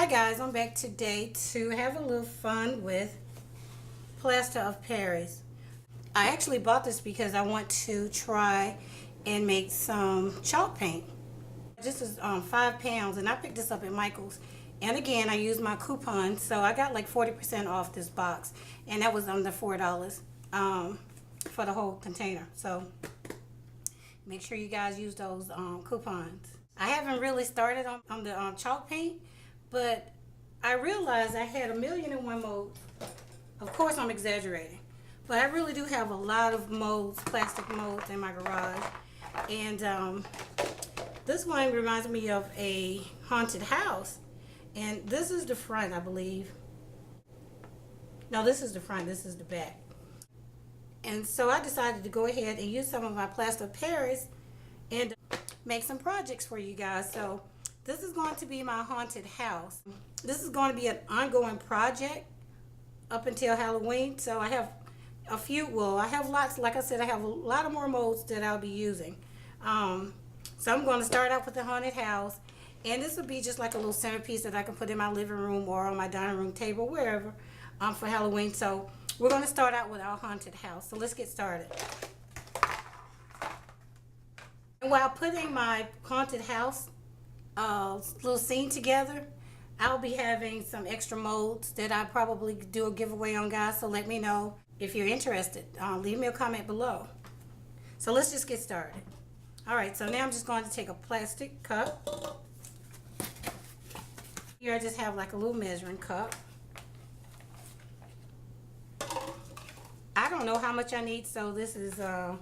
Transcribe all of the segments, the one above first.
Hi guys, I'm back today to have a little fun with plaster of Paris. I actually bought this because I want to try and make some chalk paint. This is 5 pounds and I picked this up at Michael's. And again, I used my coupon, so I got like 40% off this box, and that was under $4 for the whole container. So make sure you guys use those coupons. I haven't really started on the chalk paint, but I realized I had 1,000,001 molds. Of course, I'm exaggerating, but I really do have a lot of molds, plastic molds in my garage. And this one reminds me of a haunted house. And this is the front, I believe. No, this is the front, this is the back. And so I decided to go ahead and use some of my plaster of Paris and make some projects for you guys. So this is going to be my haunted house. This is going to be an ongoing project up until Halloween. So I have a few, well, I have lots, like I said, I have a lot of more molds that I'll be using. So I'm going to start out with the haunted house. And this will be just like a little centerpiece that I can put in my living room or on my dining room table, wherever, for Halloween. So we're going to start out with our haunted house. So let's get started. And while putting my haunted house little scene together, I'll be having some extra molds that I probably do a giveaway on, guys. So let me know if you're interested. Leave me a comment below. So let's just get started. All right, so now I'm just going to take a plastic cup. Here I just have like a little measuring cup. I don't know how much I need, so this is, I'm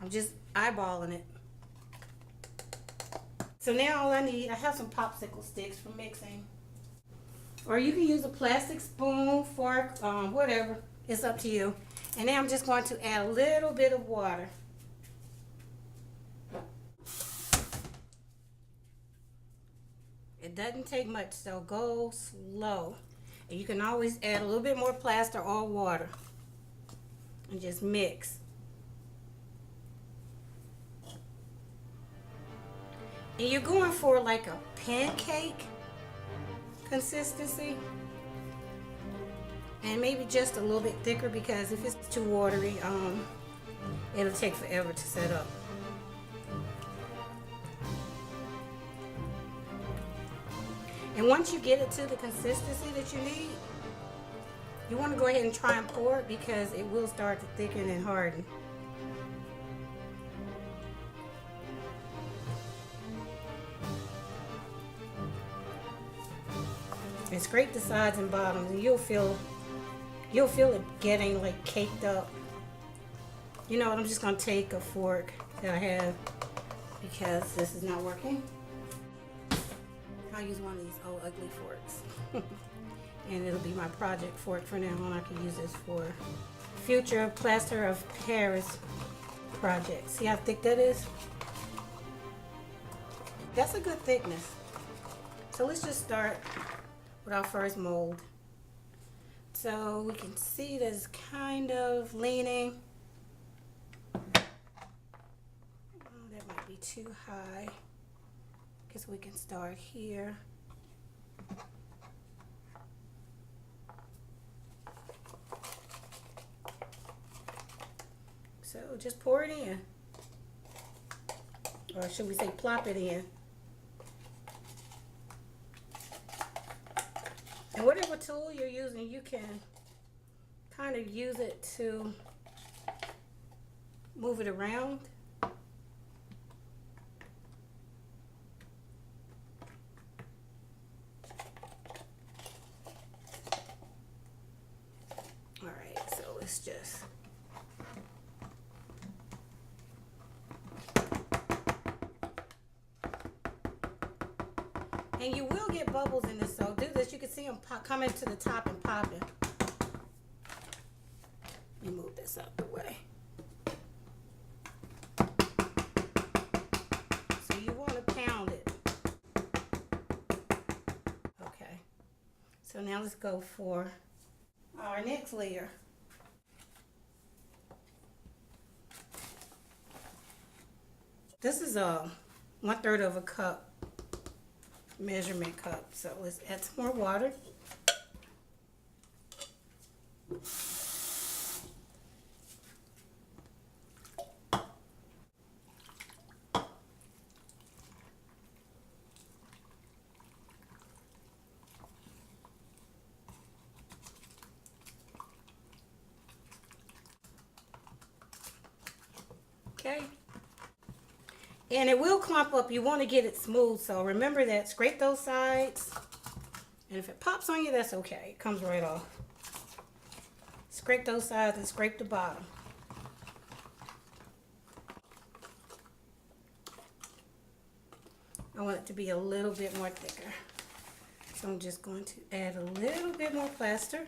just eyeballing it. So now all I need, I have some popsicle sticks for mixing. Or you can use a plastic spoon, fork, whatever. It's up to you. And now I'm just going to add a little bit of water. It doesn't take much, so go slow. And you can always add a little bit more plaster or water. And just mix. And you're going for like a pancake consistency. And maybe just a little bit thicker, because if it's too watery, it'll take forever to set up. And once you get it to the consistency that you need, you want to go ahead and try and pour it, because it will start to thicken and harden. And scrape the sides and bottoms, and you'll feel it getting like caked up. You know what, I'm just going to take a fork that I have, because this is not working. I'll use one of these old ugly forks. And it'll be my project fork for now on. I can use this for future plaster of Paris projects. See how thick that is? That's a good thickness. So let's just start with our first mold. So we can see that it's kind of leaning. Oh, that might be too high. Guess we can start here. So just pour it in. Or should we say plop it in. And whatever tool you're using, you can kind of use it to move it around. All right, so let's just and you will get bubbles in this, so do this. You can see them coming to the top and popping. Let me move this out the way. So you want to pound it. Okay. So now let's go for our next layer. This is 1/3 of a cup measurement cup. So let's add some more water. Okay. And it will clump up. You want to get it smooth. So remember that. Scrape those sides. And if it pops on you, that's okay. It comes right off. Scrape those sides and scrape the bottom. I want it to be a little bit more thicker. So I'm just going to add a little bit more plaster.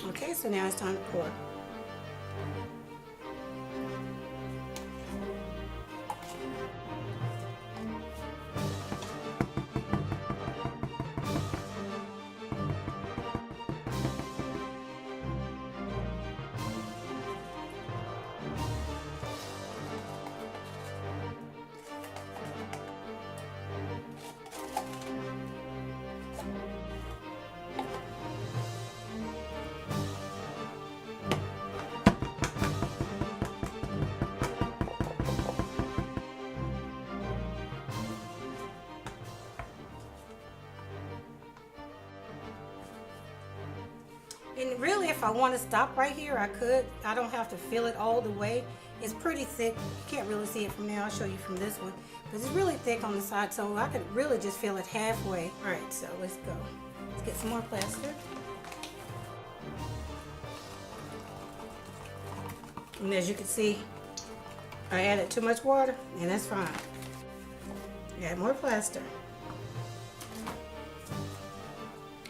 Okay, so now it's time to pour. And really, if I want to stop right here, I could. I don't have to fill it all the way. It's pretty thick. You can't really see it from there. I'll show you from this one. But it's really thick on the side, so I could really just fill it halfway. All right, so let's go. Let's get some more plaster. And as you can see, I added too much water, and that's fine. Add more plaster.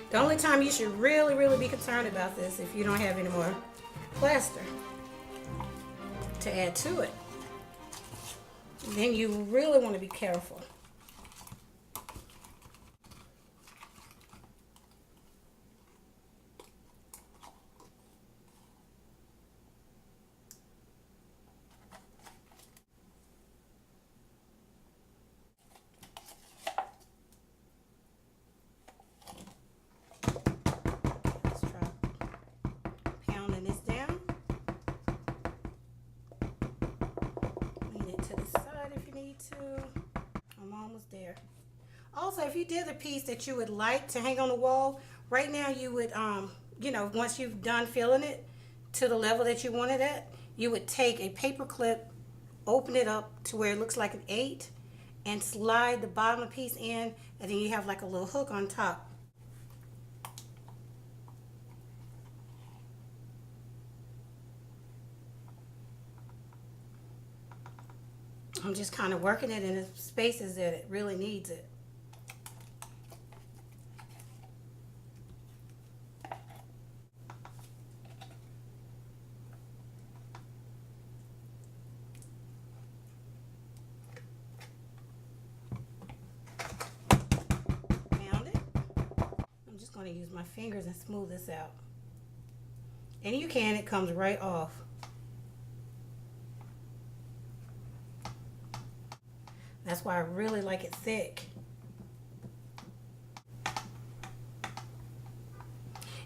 The only time you should really be concerned about this if you don't have any more plaster to add to it. Then you really want to be careful. I'm almost there. Also, if you did a piece that you would like to hang on the wall, right now you would, you know, once you've done filling it to the level that you want it at, you would take a paper clip, open it up to where it looks like an 8, and slide the bottom piece in, and then you have like a little hook on top. I'm just kind of working it in the spaces that it really needs it. Found it. I'm just going to use my fingers and smooth this out. And you can, it comes right off. That's why I really like it thick.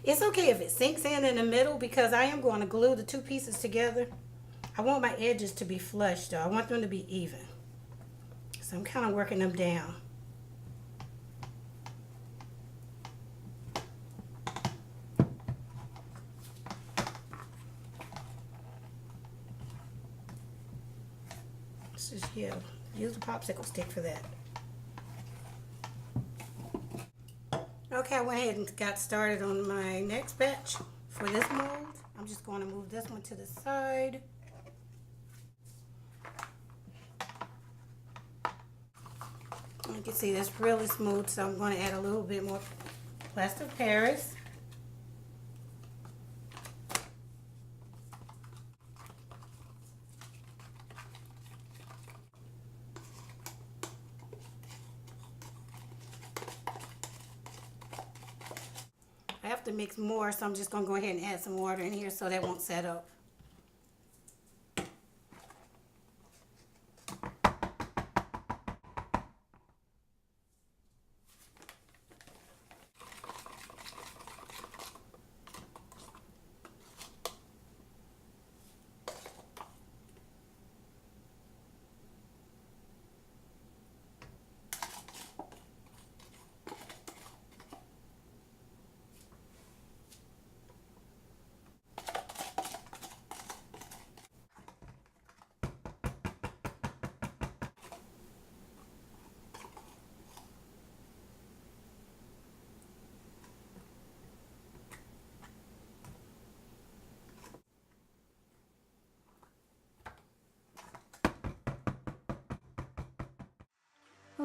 It's okay if it sinks in the middle because I am going to glue the two pieces together. I want my edges to be flush though. I want them to be even. So I'm kind of working them down. This is, yeah. Use the popsicle stick for that. Okay, I went ahead and got started on my next batch for this mold. I'm just going to move this one to the side. You can see that's really smooth, so I'm going to add a little bit more plaster of Paris. I have to mix more, so I'm just going to go ahead and add some water in here so that won't set up.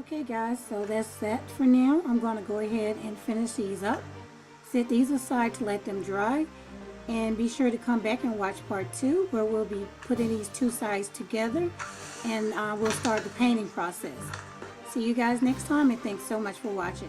Okay guys, so that's that for now. I'm going to go ahead and finish these up. Set these aside to let them dry. And be sure to come back and watch part 2 where we'll be putting these two sides together and we'll start the painting process. See you guys next time, and thanks so much for watching.